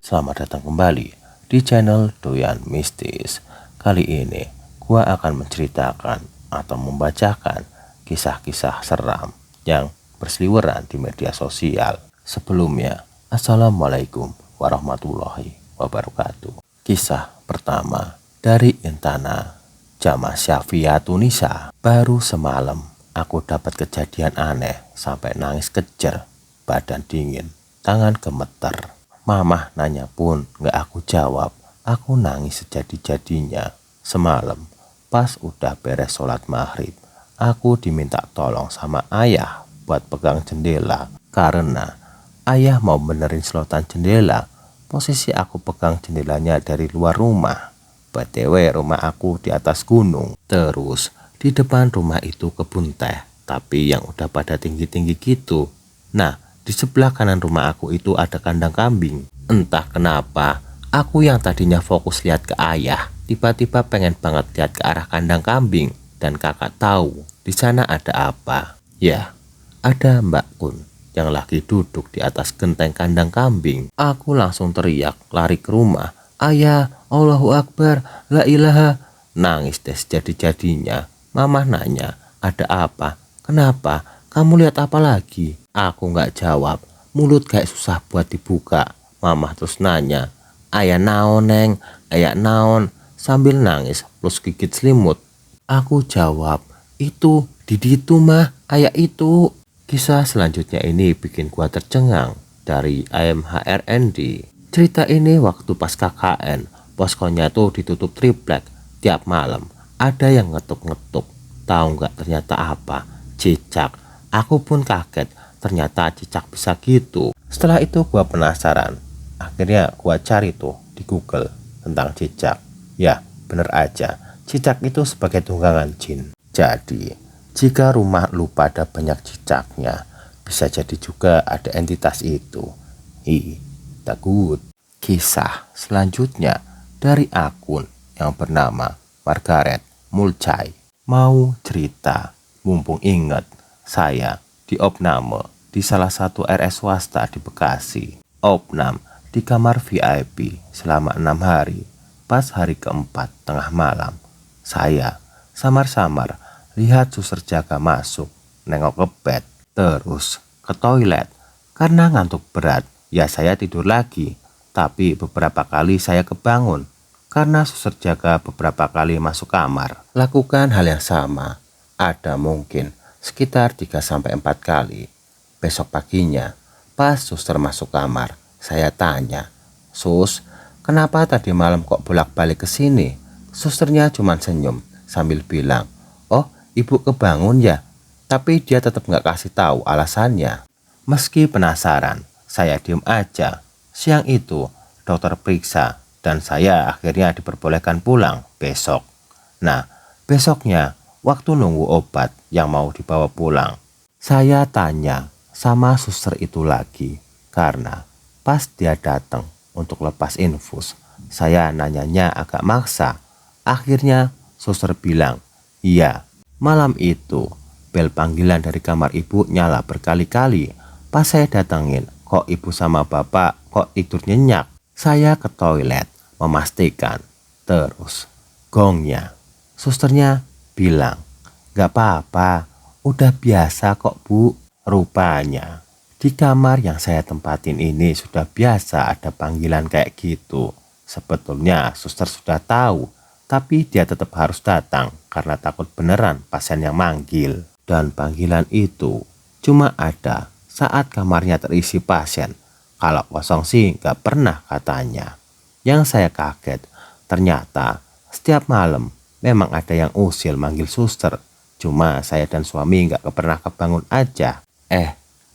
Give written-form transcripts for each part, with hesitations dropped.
Selamat datang kembali di channel Doyan Mistis. Kali ini gua akan menceritakan atau membacakan kisah-kisah seram yang berseliweran di media sosial. Sebelumnya, Assalamualaikum warahmatullahi wabarakatuh. Kisah pertama dari Intana, Jamaah Syafiatunisa. Baru semalam aku dapat kejadian aneh sampai nangis kejer, badan dingin, tangan gemeter. Mamah nanya pun gak aku jawab. Aku nangis sejadi-jadinya. Semalam pas udah beres sholat maghrib, aku diminta tolong sama ayah buat pegang jendela. Karena ayah mau benerin selotan jendela. Posisi aku pegang jendelanya dari luar rumah. BTW rumah aku di atas gunung. Terus di depan rumah itu kebun teh, tapi yang udah pada tinggi-tinggi gitu. Nah, di sebelah kanan rumah aku itu ada kandang kambing. Entah kenapa, aku yang tadinya fokus lihat ke ayah, tiba-tiba pengen banget lihat ke arah kandang kambing. Dan kakak tahu di sana ada apa? Ya, ada Mbak Kun yang lagi duduk di atas genteng kandang kambing. Aku langsung teriak lari ke rumah. Ayah, Allahu Akbar, la ilaha. Nangis deh jadi-jadinya. Mama nanya, ada apa? Kenapa? Kamu lihat apa lagi? Aku gak jawab, mulut kayak susah buat dibuka. Mama terus nanya, ayah naon neng, ayah naon, sambil nangis plus gigit selimut. Aku jawab, itu diditu mah, ayah itu. Kisah selanjutnya ini bikin gua tercengang dari AMHRND. Cerita ini waktu pas KKN, poskonya tuh ditutup triplek. Tiap malam ada yang ngetuk-ngetuk. Tahu nggak ternyata apa? Cicak. Aku pun kaget, ternyata cicak bisa gitu. Setelah itu gua penasaran. Akhirnya gua cari tuh di Google tentang cicak. Ya, bener aja. Cicak itu sebagai tunggangan jin. Jadi, jika rumah lu pada banyak cicaknya, bisa jadi juga ada entitas itu. Takut. Kisah selanjutnya dari akun yang bernama Margaret Mulcai. Mau cerita, mumpung inget saya di opname di salah satu RS swasta di Bekasi. Opnam di kamar VIP selama 6 hari. Pas hari keempat tengah malam, saya samar-samar lihat suster jaga masuk, nengok ke bed, terus ke toilet. Karena ngantuk berat, ya saya tidur lagi. Tapi beberapa kali saya kebangun karena suster jaga beberapa kali masuk kamar. Lakukan hal yang sama, ada mungkin sekitar 3-4 kali. Besok paginya, pas suster masuk kamar, saya tanya, "Sus, kenapa tadi malam kok bolak-balik ke sini?" Susternya cuma senyum sambil bilang, "Oh, ibu kebangun ya?" Tapi dia tetap nggak kasih tahu alasannya. Meski penasaran, saya diem aja. Siang itu, dokter periksa dan saya akhirnya diperbolehkan pulang besok. Nah, besoknya waktu nunggu obat yang mau dibawa pulang, saya tanya sama suster itu lagi. Karena pas dia datang untuk lepas infus, saya nanyanya agak maksa. Akhirnya suster bilang, "Iya, malam itu bel panggilan dari kamar ibu nyala berkali-kali. Pas saya datangin, kok ibu sama bapak kok tidur nyenyak." Saya ke toilet memastikan. Terus gongnya. Susternya bilang, "Gak apa-apa, udah biasa kok bu." Rupanya di kamar yang saya tempatin ini sudah biasa ada panggilan kayak gitu. Sebetulnya suster sudah tahu, tapi dia tetap harus datang karena takut beneran pasien yang manggil. Dan panggilan itu cuma ada saat kamarnya terisi pasien. Kalau kosong sih gak pernah katanya. Yang saya kaget, ternyata setiap malam memang ada yang usil manggil suster. Cuma saya dan suami gak pernah kebangun aja.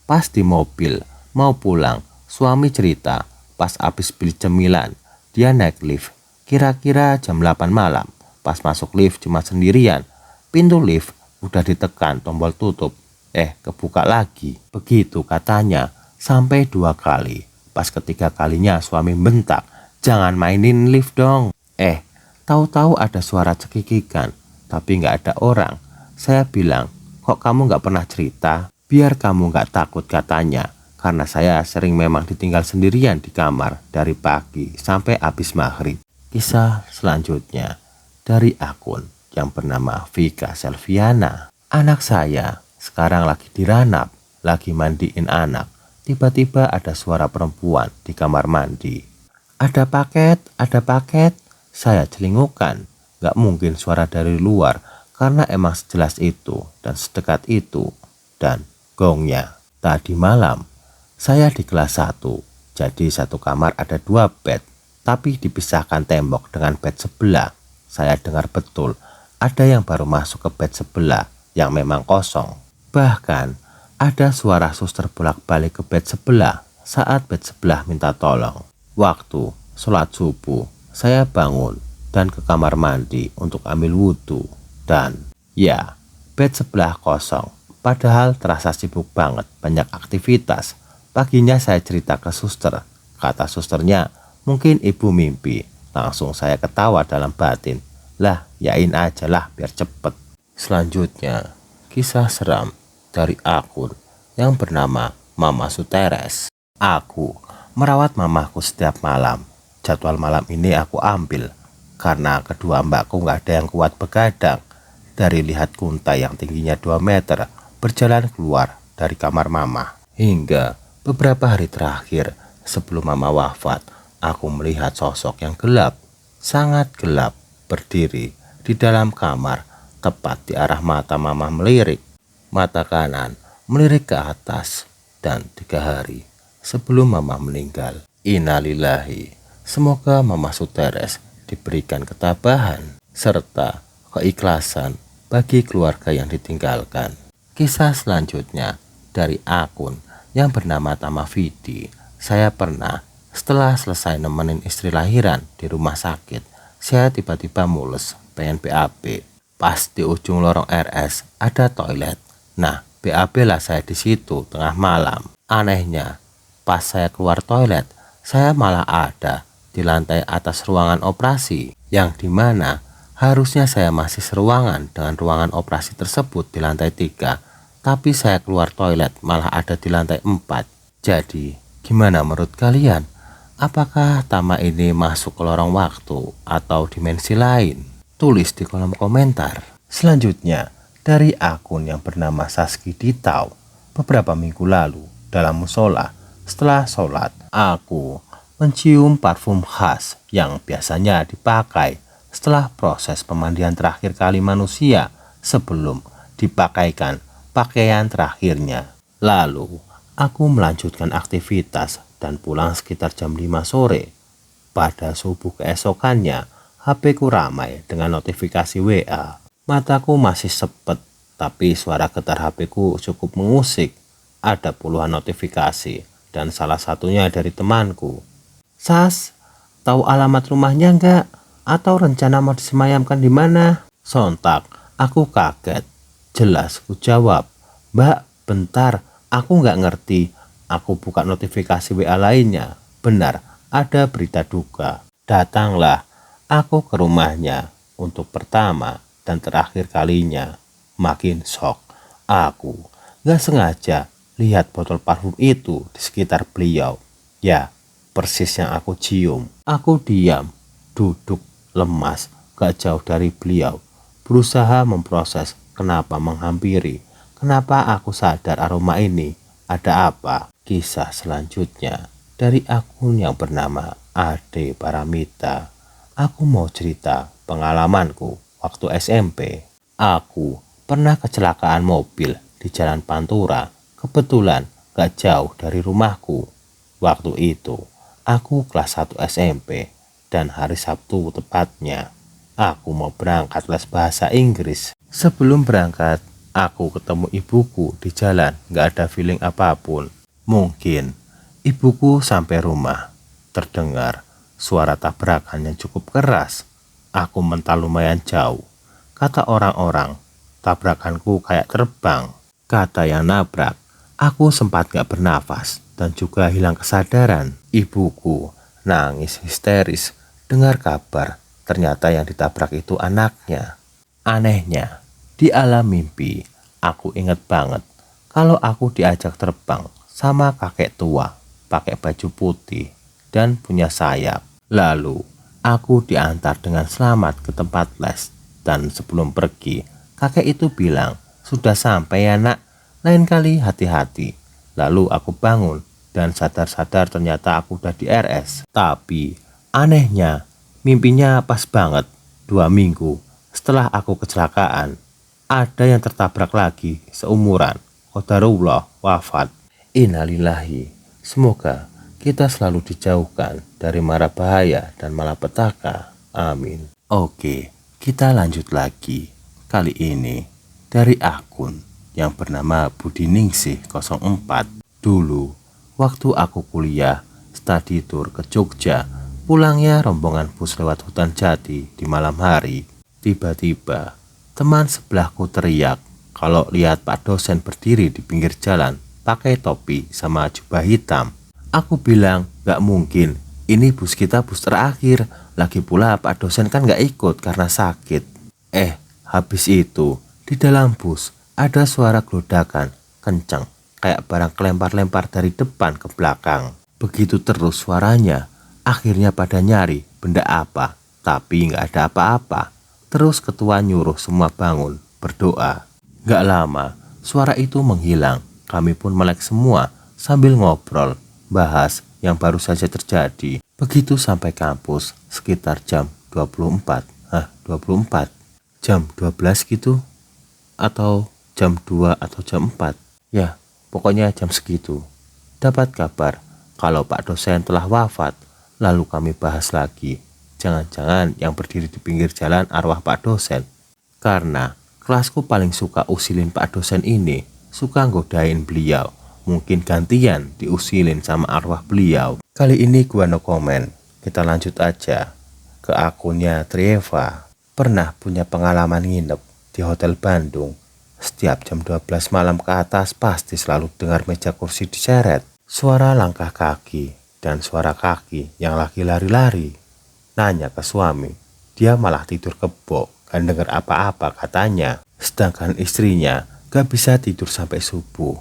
Pas di mobil mau pulang, suami cerita pas habis beli cemilan, dia naik lift. Kira-kira jam 8 malam. Pas masuk lift cuma sendirian. Pintu lift udah ditekan tombol tutup. Kebuka lagi. Begitu katanya sampai 2 kali. Pas ketiga kalinya suami bentak, "Jangan mainin lift dong." Tahu-tahu ada suara cekikikan, tapi nggak ada orang. Saya bilang, "Kok kamu nggak pernah cerita? Biar kamu nggak takut," katanya. karena saya sering memang ditinggal sendirian di kamar dari pagi sampai habis maghrib. Kisah selanjutnya dari akun yang bernama Vika Selviana. Anak saya sekarang lagi diranap, lagi mandiin anak. Tiba-tiba ada suara perempuan di kamar mandi. Ada paket, ada paket. Saya celingukan. Gak mungkin suara dari luar karena emang sejelas itu dan sedekat itu. Dan gongnya. Tadi malam saya di kelas 1, jadi satu kamar ada 2 bed, tapi dipisahkan tembok dengan bed sebelah. Saya dengar betul ada yang baru masuk ke bed sebelah yang memang kosong. Bahkan ada suara suster bolak-balik ke bed sebelah saat bed sebelah minta tolong. Waktu sholat subuh, saya bangun dan ke kamar mandi untuk ambil wudhu. Dan ya, bed sebelah kosong. Padahal terasa sibuk banget, banyak aktivitas. Paginya saya cerita ke suster. Kata susternya, mungkin ibu mimpi. Langsung saya ketawa dalam batin. Lah, yain aja lah biar cepet. Selanjutnya, kisah seram dari akun yang bernama Mama Suteres. Aku merawat mamaku setiap malam. Jadwal malam ini aku ambil karena kedua mbakku gak ada yang kuat begadang. Dari lihat kuntai yang tingginya 2 meter berjalan keluar dari kamar mama. Hingga beberapa hari terakhir sebelum mama wafat, aku melihat sosok yang gelap, sangat gelap, berdiri di dalam kamar, tepat di arah mata mama melirik. Mata kanan melirik ke atas. Dan 3 hari sebelum mama meninggal, innalillahi, semoga Mama Suteres diberikan ketabahan serta keikhlasan bagi keluarga yang ditinggalkan. Kisah selanjutnya dari akun yang bernama Tamavidi. Saya pernah setelah selesai nemenin istri lahiran di rumah sakit, saya tiba-tiba mules pengen BAB. Pas di ujung lorong RS ada toilet. Nah, BAB lah saya di situ tengah malam. Anehnya, pas saya keluar toilet, saya malah ada di lantai atas ruangan operasi, yang dimana harusnya saya masih seruangan dengan ruangan operasi tersebut di lantai 3, tapi saya keluar toilet malah ada di lantai 4. Jadi, gimana menurut kalian? Apakah Tama ini masuk ke lorong waktu atau dimensi lain? Tulis di kolom komentar. Selanjutnya, dari akun yang bernama Saski Ditau. Beberapa minggu lalu, dalam musola, setelah sholat, aku mencium parfum khas yang biasanya dipakai setelah proses pemandian terakhir kali manusia sebelum dipakaikan pakaian terakhirnya. Lalu, aku melanjutkan aktivitas dan pulang sekitar jam 5 sore. Pada subuh keesokannya, HP ku ramai dengan notifikasi WA. Mataku masih sepet, tapi suara getar HP ku cukup mengusik. Ada puluhan notifikasi dan salah satunya dari temanku. Sas, tahu alamat rumahnya enggak? Atau rencana mau disemayamkan di mana? Sontak, aku kaget. Jelas ku jawab, Mbak, bentar, aku nggak ngerti. Aku buka notifikasi WA lainnya. Benar, ada berita duka. Datanglah aku ke rumahnya untuk pertama dan terakhir kalinya. Makin shock. Aku nggak sengaja lihat botol parfum itu di sekitar beliau. Ya, persis yang aku cium. Aku diam, duduk lemas, gak jauh dari beliau, berusaha memproses kenapa menghampiri, kenapa aku sadar aroma ini, ada apa. Kisah selanjutnya dari akun yang bernama Ade Paramita. Aku mau cerita pengalamanku waktu SMP. Aku pernah kecelakaan mobil di Jalan Pantura, kebetulan gak jauh dari rumahku. Waktu itu aku kelas 1 SMP. Dan hari Sabtu tepatnya, aku mau berangkat les bahasa Inggris. Sebelum berangkat, aku ketemu ibuku di jalan, gak ada feeling apapun. Mungkin ibuku sampai rumah, terdengar suara tabrakan yang cukup keras. Aku mental lumayan jauh. Kata orang-orang, tabrakanku kayak terbang. Kata yang nabrak, aku sempat gak bernafas dan juga hilang kesadaran. Ibuku nangis histeris dengar kabar ternyata yang ditabrak itu anaknya. Anehnya, di alam mimpi aku ingat banget kalau aku diajak terbang sama kakek tua, pakai baju putih dan punya sayap. Lalu aku diantar dengan selamat ke tempat les, dan sebelum pergi kakek itu bilang, "Sudah sampai ya nak, lain kali hati-hati." Lalu aku bangun dan sadar-sadar ternyata aku udah di RS. Tapi anehnya mimpinya pas banget 2 minggu setelah aku kecelakaan. Ada yang tertabrak lagi seumuran, qadarullah wafat. Innalillahi. Semoga kita selalu dijauhkan dari mara bahaya dan malapetaka. Amin. Oke, kita lanjut lagi. Kali ini dari akun yang bernama Budi Ningsih 04. Dulu waktu aku kuliah study tour ke Jogja, pulangnya rombongan bus lewat hutan jati di malam hari. Tiba-tiba teman sebelahku teriak kalau lihat Pak dosen berdiri di pinggir jalan pakai topi sama jubah hitam. Aku bilang, "Gak mungkin, ini bus kita bus terakhir. Lagi pula Pak dosen kan gak ikut karena sakit." Habis itu di dalam bus ada suara gelodakan kenceng, kayak barang kelempar-lempar dari depan ke belakang. Begitu terus suaranya, akhirnya pada nyari benda apa, tapi gak ada apa-apa. Terus ketua nyuruh semua bangun, berdoa. Gak lama, suara itu menghilang. Kami pun melek semua sambil ngobrol, bahas yang baru saja terjadi. Begitu sampai kampus sekitar jam 24. Jam 12 gitu, atau jam 2 atau jam 4. Ya, pokoknya jam segitu. Dapat kabar kalau Pak dosen telah wafat. Lalu kami bahas lagi, jangan-jangan yang berdiri di pinggir jalan arwah Pak dosen. Karena kelasku paling suka usilin Pak dosen ini, suka godain beliau. Mungkin gantian diusilin sama arwah beliau. Kali ini gua no comment. Kita lanjut aja ke akunnya Trieva. Pernah punya pengalaman nginep di hotel Bandung. Setiap jam 12 malam ke atas pasti selalu dengar meja kursi diseret, suara langkah kaki, dan suara kaki yang lagi lari-lari. Nanya ke suami, dia malah tidur kebok, gak denger apa-apa katanya. Sedangkan istrinya gak bisa tidur sampai subuh.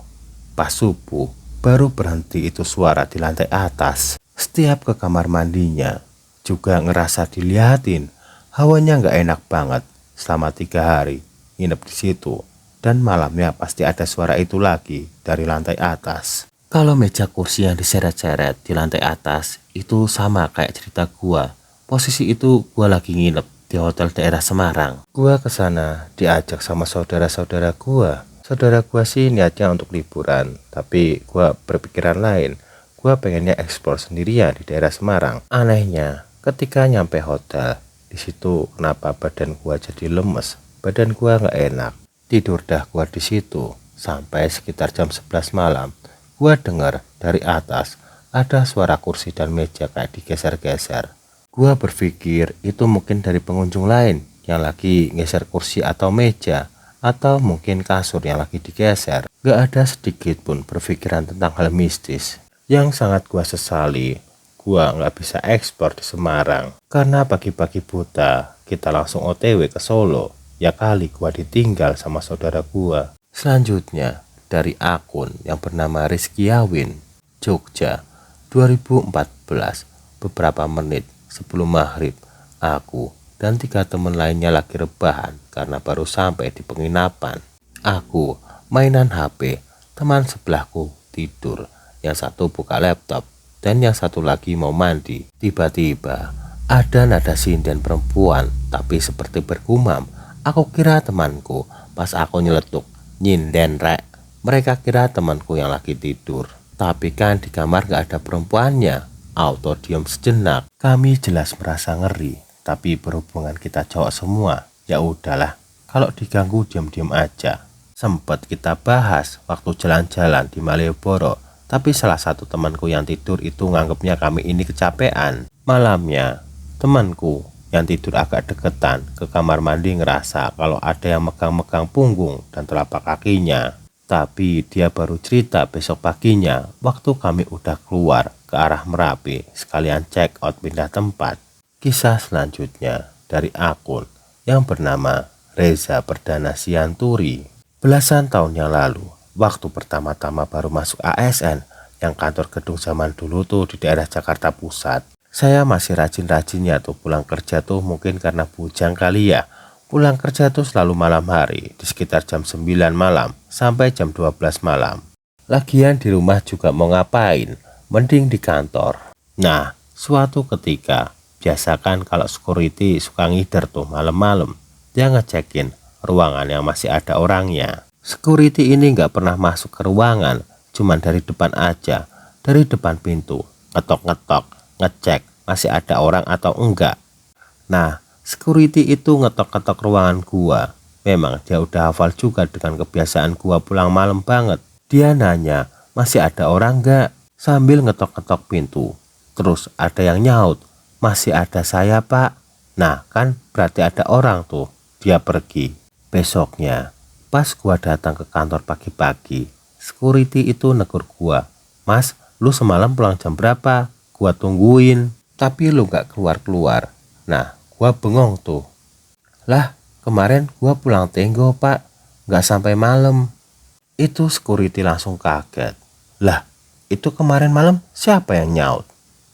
Pas subuh baru berhenti itu suara di lantai atas. Setiap ke kamar mandinya juga ngerasa dilihatin. Hawanya gak enak banget. Selama 3 hari nginep di situ, dan malamnya pasti ada suara itu lagi dari lantai atas. Kalau meja kursi yang diseret-seret di lantai atas itu sama kayak cerita gua. Posisi itu gua lagi nginep di hotel daerah Semarang. Gua kesana diajak sama saudara-saudara gua. Saudara gua sih niatnya untuk liburan, tapi gua berpikiran lain. Gua pengennya eksplor sendirian di daerah Semarang. Anehnya, ketika nyampe hotel, di situ kenapa badan gua jadi lemes, badan gua nggak enak. Tidur dah gua di situ sampai sekitar jam 11 malam. Gua dengar dari atas ada suara kursi dan meja kayak digeser-geser. Gua berpikir itu mungkin dari pengunjung lain yang lagi geser kursi atau meja, atau mungkin kasur yang lagi digeser. Gak ada sedikit pun berpikiran tentang hal mistis. Yang sangat gua sesali, gua gak bisa ekspor di Semarang. Karena pagi-pagi buta, kita langsung OTW ke Solo. Ya kali gua ditinggal sama saudara gua. Selanjutnya, dari akun yang bernama Rizky Yawin, Jogja, 2014, beberapa menit sebelum maghrib, aku dan 3 teman lainnya lagi rebahan karena baru sampai di penginapan. Aku mainan HP, teman sebelahku tidur, yang satu buka laptop, dan yang satu lagi mau mandi. Tiba-tiba ada nada sinden perempuan, tapi seperti bergumam. Aku kira temanku, pas aku nyeletuk, "Nyinden rek." Mereka kira temanku yang lagi tidur, tapi kan di kamar gak ada perempuannya. Auto diam sejenak. Kami jelas merasa ngeri, tapi berhubungan kita cowok semua, ya udahlah, kalau diganggu diam-diam aja. Sempet kita bahas waktu jalan-jalan di Malioboro, tapi salah satu temanku yang tidur itu nganggepnya kami ini kecapean. Malamnya, temanku yang tidur agak deketan ke kamar mandi ngerasa kalau ada yang megang-megang punggung dan telapak kakinya. Tapi dia baru cerita besok paginya waktu kami udah keluar ke arah Merapi sekalian check out pindah tempat. Kisah selanjutnya dari akun yang bernama Reza Perdana Sianturi. Belasan tahun yang lalu Waktu pertama-tama baru masuk ASN, yang kantor gedung zaman dulu tuh di daerah Jakarta Pusat. Saya masih rajin-rajinnya tuh pulang kerja tuh mungkin karena bujang kali ya. Pulang kerja tuh selalu malam hari, di sekitar jam 9 malam sampai jam 12 malam. Lagian di rumah juga mau ngapain, mending di kantor. Nah, suatu ketika, biasakan kalau security suka ngider tuh malam-malam, dia ngecekin ruangan yang masih ada orangnya. Security ini nggak pernah masuk ke ruangan, cuman dari depan aja, dari depan pintu, ngetok-ngetok, ngecek masih ada orang atau enggak. Nah, security itu ngetok-ngetok ruangan gua. Memang dia udah hafal juga dengan kebiasaan gua pulang malam banget. Dia nanya, masih ada orang nggak? Sambil ngetok-ngetok pintu. Terus ada yang nyaut, masih ada saya pak. Nah kan berarti ada orang tuh. Dia pergi. Besoknya, pas gua datang ke kantor pagi-pagi, security itu negur gua. Mas, lu semalam pulang jam berapa? Gua tungguin, tapi lu nggak keluar-keluar. Nah, gua bengong tuh. Lah, kemarin gua pulang tenggo pak, nggak sampai malam. Itu security langsung kaget. Lah, itu kemarin malam siapa yang nyaut?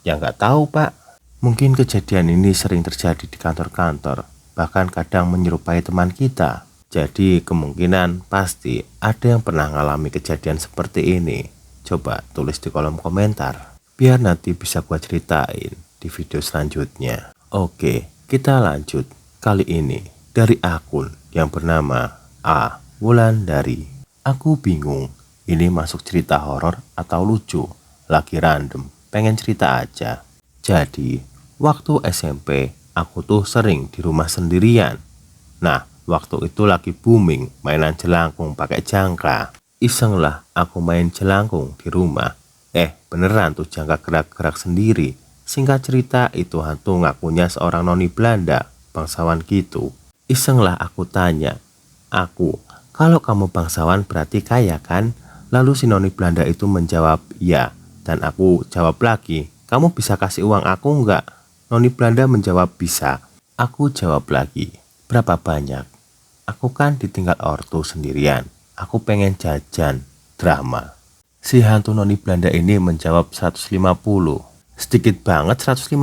Ya nggak tahu pak. Mungkin kejadian ini sering terjadi di kantor-kantor, bahkan kadang menyerupai teman kita. Jadi kemungkinan pasti ada yang pernah ngalami kejadian seperti ini. Coba tulis di kolom komentar, biar nanti bisa gua ceritain di video selanjutnya. Oke, kita lanjut. Kali ini dari akun yang bernama A. Wulandari. Aku bingung, ini masuk cerita horor atau lucu? Lagi random, pengen cerita aja. Jadi, waktu SMP, aku tuh sering di rumah sendirian. Nah, waktu itu lagi booming mainan jelangkung pakai jangka. Iseng lah aku main jelangkung di rumah. Beneran tuh jangka gerak-gerak sendiri. Singkat cerita itu hantu ngakunya seorang noni Belanda, bangsawan gitu. Iseng lah aku tanya, aku, kalau kamu bangsawan berarti kaya kan? Lalu si noni Belanda itu menjawab ya. Dan aku jawab lagi, kamu bisa kasih uang aku enggak? Noni Belanda menjawab bisa. Aku jawab lagi, berapa banyak? Aku kan ditinggal ortu sendirian. Aku pengen jajan. Drama. Si hantu noni Belanda ini menjawab 150. Sedikit banget 150.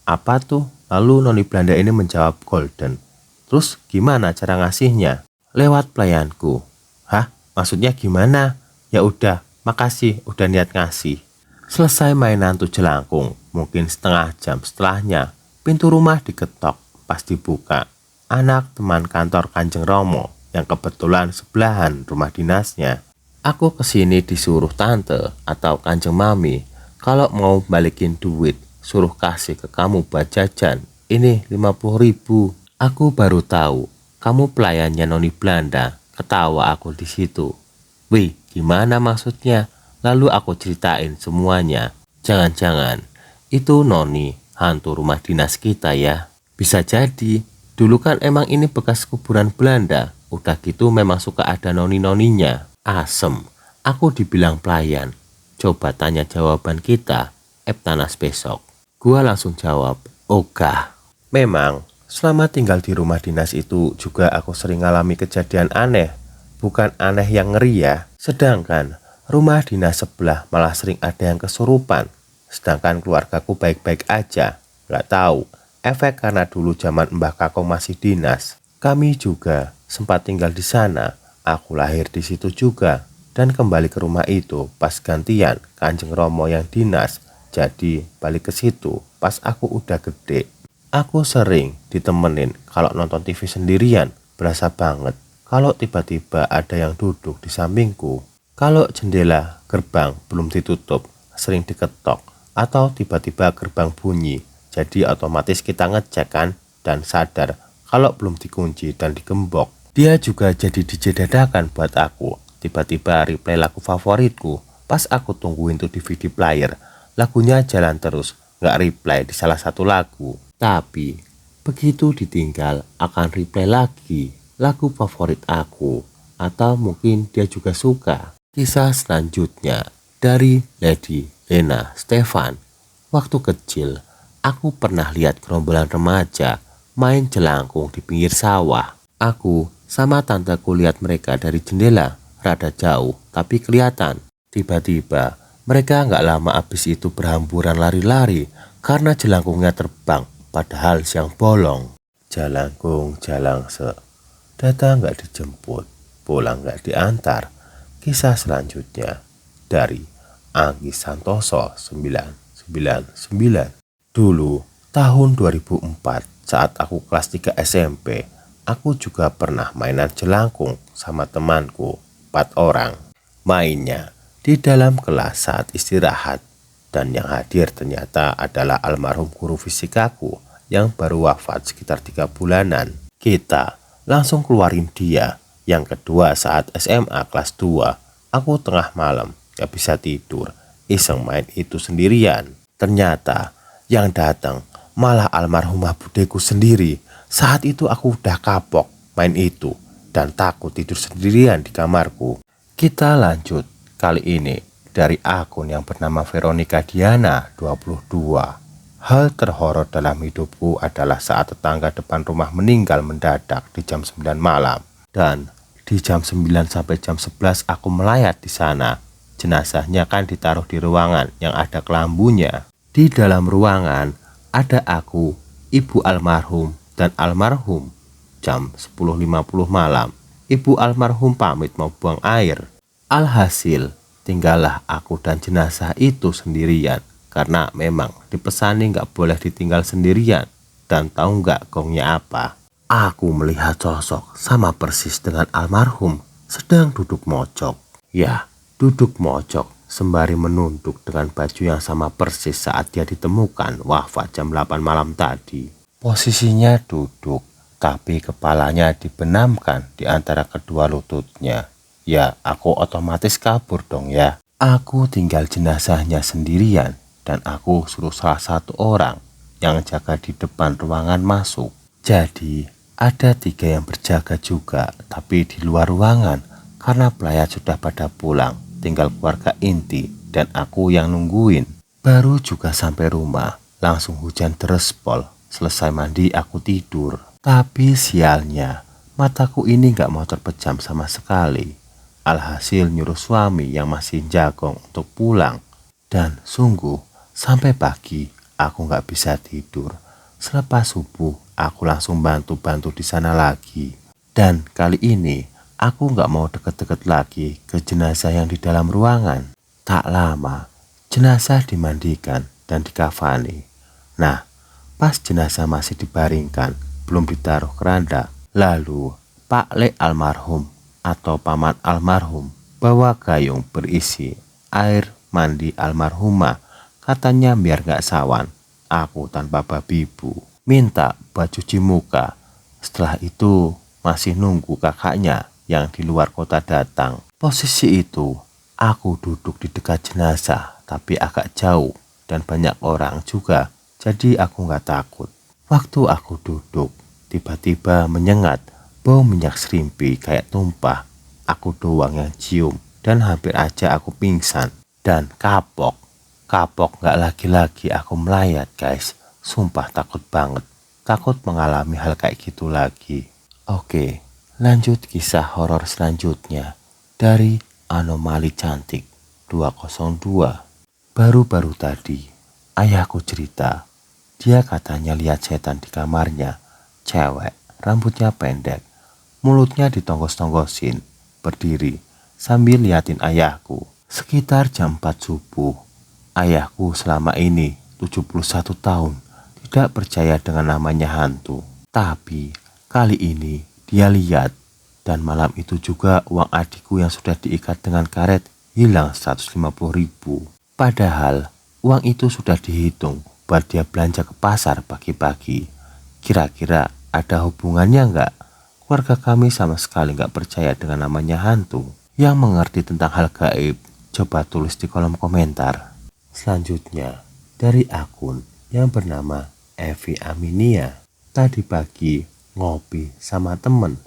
Apa tuh? Lalu noni Belanda ini menjawab golden. Terus gimana cara ngasihnya? Lewat pelayanku. Hah? Maksudnya gimana? Ya udah, makasih udah niat ngasih. Selesai mainan tuh jelangkung, mungkin setengah jam setelahnya, pintu rumah diketok. Pas dibuka, anak teman kantor Kanjeng Romo yang kebetulan sebelahan rumah dinasnya. Aku kesini disuruh tante atau Kanjeng Mami, kalau mau balikin duit, suruh kasih ke kamu buat jajan. Ini 50.000. Aku baru tahu, kamu pelayannya noni Belanda. Ketawa aku di situ. Wih, gimana maksudnya? Lalu aku ceritain semuanya. Jangan-jangan itu noni hantu rumah dinas kita ya. Bisa jadi, dulu kan emang ini bekas kuburan Belanda. Udah gitu memang suka ada noni-noninya. Asem, aku dibilang pelayan. Coba tanya jawaban kita, Eptanas besok. Gua langsung jawab, ogah. Memang, selama tinggal di rumah dinas itu juga aku sering ngalami kejadian aneh. Bukan aneh yang ngeri ya. Sedangkan rumah dinas sebelah malah sering ada yang kesurupan. Sedangkan keluargaku baik-baik aja. Gak tahu, efek karena dulu zaman Mbah Kakong masih dinas. Kami juga sempat tinggal di sana. Aku lahir di situ juga. Dan kembali ke rumah itu pas gantian Kanjeng Romo yang dinas. Jadi balik ke situ pas aku udah gede. Aku sering ditemenin kalau nonton TV sendirian. Berasa banget kalau tiba-tiba ada yang duduk di sampingku. Kalau jendela gerbang belum ditutup, sering diketok, atau tiba-tiba gerbang bunyi, jadi otomatis kita ngecek kan, dan sadar kalau belum dikunci dan digembok. Dia juga jadi DJ dadakan buat aku, tiba-tiba replay lagu favoritku, pas aku tungguin tuh DVD player, lagunya jalan terus, gak replay di salah satu lagu. Tapi, begitu ditinggal akan replay lagi lagu favorit aku, atau mungkin dia juga suka. Kisah selanjutnya dari Lady Lena Stefan. Waktu kecil, aku pernah lihat gerombolan remaja main jelangkung di pinggir sawah. Aku sama tanteku lihat mereka dari jendela. rada jauh tapi kelihatan. Tiba-tiba mereka nggak lama abis itu berhamburan lari-lari karena jelangkungnya terbang padahal siang bolong. Jalangkung jalangse, datang nggak dijemput, pulang nggak diantar. Kisah selanjutnya dari Anggi Santoso 999. Dulu tahun 2004 saat aku kelas 3 SMP, aku juga pernah mainan jelangkung sama temanku 4 orang. Mainnya di dalam kelas saat istirahat, dan yang hadir ternyata adalah almarhum guru fisikaku yang baru wafat sekitar 3 bulanan. Kita langsung keluarin dia. Yang kedua saat SMA kelas 2, aku tengah malam gak bisa tidur, iseng main itu sendirian. Ternyata yang datang malah almarhumah budeku sendiri. Saat itu aku udah kapok main itu dan takut tidur sendirian di kamarku. Kita lanjut, kali ini dari akun yang bernama Veronica Diana 22. Hal terhoror dalam hidupku adalah saat tetangga depan rumah meninggal mendadak di jam 9 malam. Dan di jam 9 sampai jam 11 aku melayat di sana. Jenazahnya kan ditaruh di ruangan yang ada kelambunya. Di dalam ruangan ada aku, ibu almarhum, dan almarhum. Jam 10.50 malam, ibu almarhum pamit mau buang air. Alhasil, tinggallah aku dan jenazah itu sendirian. Karena memang dipesani gak boleh ditinggal sendirian. Dan tahu gak gongnya apa? Aku melihat sosok sama persis dengan almarhum sedang duduk mojok. Ya, duduk mojok sembari menunduk dengan baju yang sama persis saat dia ditemukan wafat jam 8 malam tadi. Posisinya duduk, tapi kepalanya dibenamkan di antara kedua lututnya. Ya, aku otomatis kabur dong ya. Aku tinggal jenazahnya sendirian dan aku suruh salah satu orang yang jaga di depan ruangan masuk. Jadi ada 3 yang berjaga juga, tapi di luar ruangan karena pelayat sudah pada pulang, tinggal keluarga inti dan aku yang nungguin. Baru juga sampai rumah, langsung hujan derespol. Selesai mandi aku tidur. Tapi sialnya, mataku ini gak mau terpejam sama sekali. Alhasil nyuruh suami yang masih jagong untuk pulang. Dan sungguh, sampai pagi aku gak bisa tidur. Selepas subuh, aku langsung bantu-bantu di sana lagi. Dan kali ini, aku gak mau deket-deket lagi ke jenazah yang di dalam ruangan. Tak lama, jenazah dimandikan dan dikafani. Nah, pas jenazah masih dibaringkan, belum ditaruh keranda, lalu Pak Le almarhum atau paman almarhum bawa gayung berisi air mandi almarhumah. Katanya biar gak sawan. Aku tanpa babibu minta buat cuci muka. Setelah itu masih nunggu kakaknya yang di luar kota datang. Posisi itu aku duduk di dekat jenazah tapi agak jauh dan banyak orang juga, jadi aku gak takut. Waktu aku duduk, tiba-tiba menyengat bau minyak serimpi kayak tumpah. Aku doang yang cium dan hampir aja aku pingsan. Dan kapok gak lagi-lagi aku melayat guys. Sumpah takut banget. Takut mengalami hal kayak gitu lagi. Oke, lanjut kisah horor selanjutnya dari Anomali Cantik 202. Baru-baru tadi ayahku cerita, dia katanya lihat setan di kamarnya. Cewek, rambutnya pendek, mulutnya ditonggos-tonggosin, berdiri sambil liatin ayahku. Sekitar jam 4 subuh. Ayahku selama ini 71 tahun tidak percaya dengan namanya hantu. Tapi kali ini dia lihat, dan malam itu juga uang adikku yang sudah diikat dengan karet hilang 150.000. Padahal uang itu sudah dihitung buat dia belanja ke pasar pagi-pagi. Kira-kira ada hubungannya nggak? Keluarga kami sama sekali nggak percaya dengan namanya hantu. Yang mengerti tentang hal gaib, coba tulis di kolom komentar. Selanjutnya dari akun yang bernama Evi Aminia. Tadi pagi ngopi sama temen,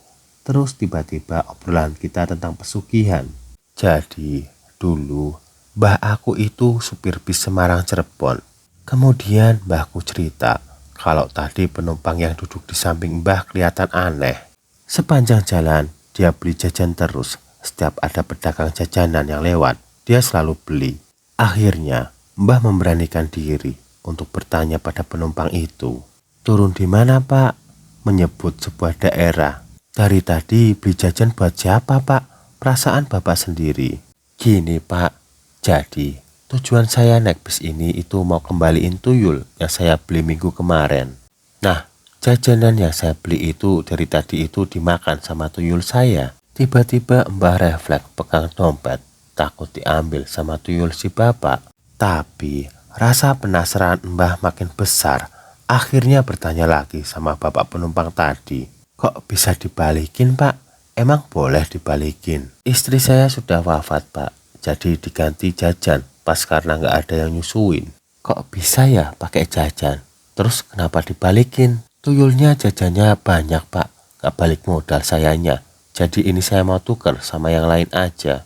terus tiba-tiba obrolan kita tentang pesugihan. Jadi dulu mbah aku itu supir bis Semarang Cirebon. Kemudian mbahku cerita kalau tadi penumpang yang duduk di samping mbah kelihatan aneh. Sepanjang jalan dia beli jajan terus, Setiap ada pedagang jajanan yang lewat, dia selalu beli. Akhirnya, Mbah memberanikan diri untuk bertanya pada penumpang itu. "Turun di mana, Pak?" Menyebut sebuah daerah. "Dari tadi beli jajan buat siapa, Pak? Perasaan Bapak sendiri." "Gini, Pak. Jadi, tujuan saya naik bis ini itu mau kembaliin tuyul yang saya beli minggu kemarin. Nah, jajanan yang saya beli itu dari tadi itu dimakan sama tuyul saya." Tiba-tiba Mbah refleks pegang dompet, takut diambil sama tuyul si bapak. Tapi rasa penasaran Mbah makin besar. Akhirnya bertanya lagi sama bapak penumpang tadi. "Kok bisa dibalikin, Pak? Emang boleh dibalikin?" "Istri saya sudah wafat, Pak. Jadi diganti jajan pas karena nggak ada yang nyusuin." "Kok bisa ya pakai jajan? Terus kenapa dibalikin?" "Tuyulnya jajannya banyak, Pak. Nggak balik modal sayanya. Jadi ini saya mau tuker sama yang lain aja."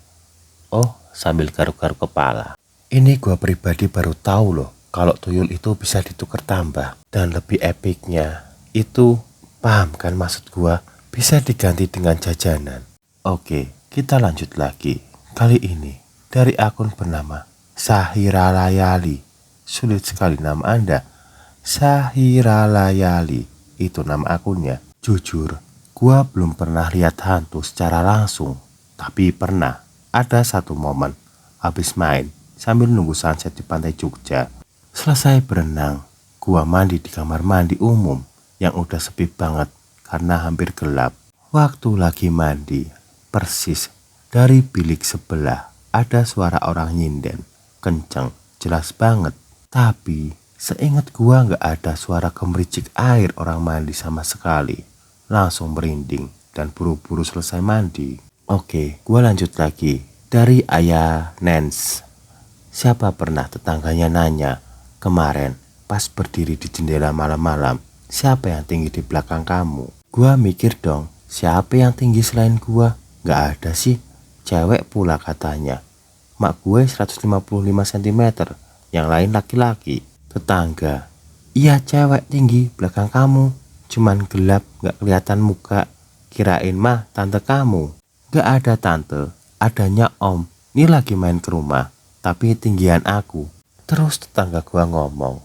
"Oh," sambil garuk-garuk kepala. "Ini gua pribadi baru tahu loh kalau tuyul itu bisa ditukar tambah. Dan lebih epicnya itu, paham kan maksud gua, bisa diganti dengan jajanan." Oke, kita lanjut lagi. Kali ini dari akun bernama Sahira Layali. Sulit sekali nama Anda. Sahira Layali, itu nama akunnya. Jujur, gua belum pernah lihat hantu secara langsung. Tapi pernah ada satu momen habis main sambil nunggu sunset di pantai Jogja. Selesai berenang, gua mandi di kamar mandi umum yang udah sepi banget karena hampir gelap. Waktu lagi mandi, persis dari bilik sebelah ada suara orang nyinden, kenceng, jelas banget. Tapi seingat gua nggak ada suara gemericik air orang mandi sama sekali. Langsung merinding dan buru-buru selesai mandi. Oke, gua lanjut lagi. Dari Ayah Nens. "Siapa pernah tetangganya nanya, 'Kemarin pas berdiri di jendela malam-malam, siapa yang tinggi di belakang kamu?' Gua mikir dong, siapa yang tinggi selain gua? Gak ada sih. Cewek pula katanya. Mak gue 155 cm, yang lain laki-laki." Tetangga. "Iya cewek tinggi belakang kamu. Cuman gelap gak kelihatan muka. Kirain mah tante kamu." "Gak ada tante, adanya om. Ini lagi main ke rumah, tapi tinggian aku." Terus tetangga gua ngomong,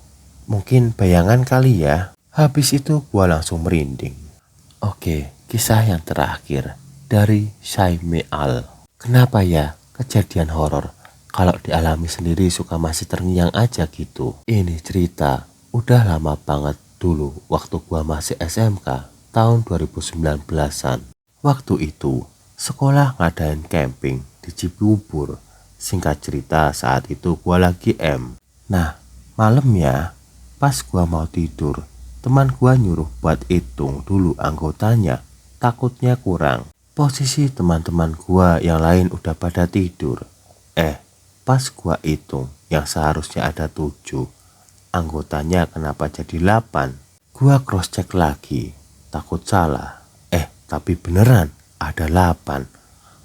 "Mungkin bayangan kali ya." Habis itu gua langsung merinding. Oke, kisah yang terakhir dari Syaimi Al. "Kenapa ya kejadian horor kalau dialami sendiri suka masih terngiang aja gitu?" Ini cerita udah lama banget dulu waktu gua masih SMK tahun 2019-an. Waktu itu sekolah ngadain camping di Cibubur. Singkat cerita saat itu gua lagi Nah, malamnya pas gua mau tidur, teman gua nyuruh buat hitung dulu anggotanya, takutnya kurang. Posisi teman-teman gua yang lain udah pada tidur. Pas gua hitung yang seharusnya ada 7, anggotanya kenapa jadi 8? Gua cross check lagi, takut salah. Tapi beneran ada 8.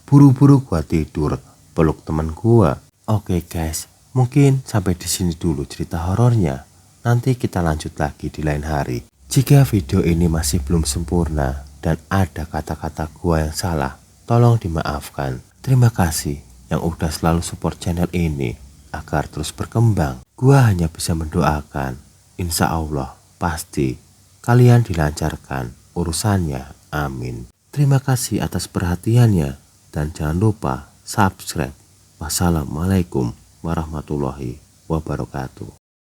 Buru-buru gua tidur, peluk temen gua. Oke guys, mungkin sampai di sini dulu cerita horornya. Nanti kita lanjut lagi di lain hari. Jika video ini masih belum sempurna dan ada kata-kata gua yang salah, tolong dimaafkan. Terima kasih yang udah selalu support channel ini agar terus berkembang. Gua hanya bisa mendoakan, insya Allah pasti kalian dilancarkan urusannya. Amin. Terima kasih atas perhatiannya dan jangan lupa subscribe. Wassalamualaikum warahmatullahi wabarakatuh.